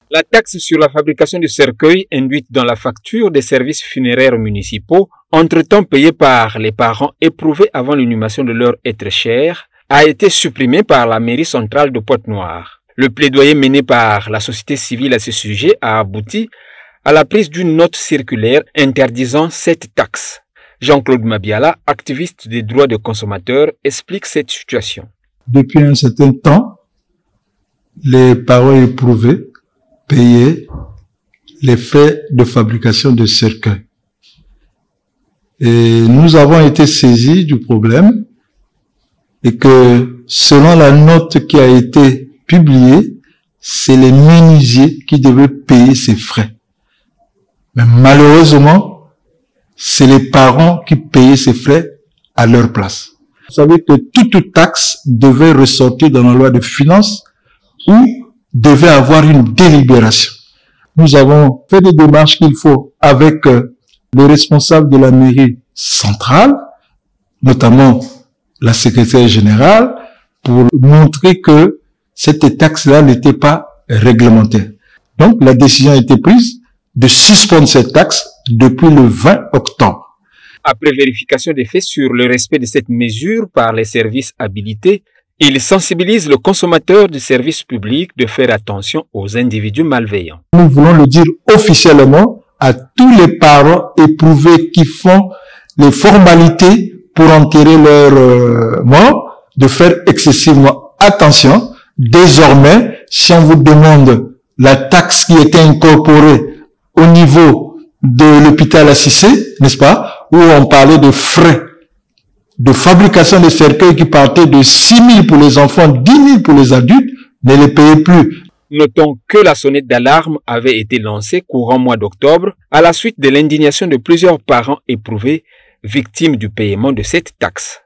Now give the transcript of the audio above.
La taxe sur la fabrication de cercueils induite dans la facture des services funéraires municipaux, entre-temps payée par les parents éprouvés avant l'inhumation de leur être cher, a été supprimée par la mairie centrale de Pointe-Noire. Le plaidoyer mené par la société civile à ce sujet a abouti à la prise d'une note circulaire interdisant cette taxe. Jean-Claude Mabiala, activiste des droits des consommateurs, explique cette situation. Depuis un certain temps, les parents éprouvés payaient les frais de fabrication de cercueils. Et nous avons été saisis du problème et que selon la note qui a été publiée, c'est les menuisiers qui devaient payer ces frais. Mais malheureusement, c'est les parents qui payaient ces frais à leur place. Vous savez que toute taxe devait ressortir dans la loi de finances ou devait avoir une délibération. Nous avons fait des démarches qu'il faut avec les responsables de la mairie centrale, notamment la secrétaire générale, pour montrer que cette taxe-là n'était pas réglementaire. Donc la décision a été prise de suspendre cette taxe depuis le 20 octobre. Après vérification des faits sur le respect de cette mesure par les services habilités, il sensibilise le consommateur du service public de faire attention aux individus malveillants. Nous voulons le dire officiellement à tous les parents éprouvés qui font les formalités pour enterrer leur mort, de faire excessivement attention. Désormais, si on vous demande la taxe qui était incorporée au niveau de l'hôpital Assissé, n'est-ce pas, où on parlait de frais de fabrication de cercueils qui partaient de 6 000 pour les enfants, 10 000 pour les adultes, ne les payez plus. Notons que la sonnette d'alarme avait été lancée courant mois d'octobre à la suite de l'indignation de plusieurs parents éprouvés, victimes du paiement de cette taxe.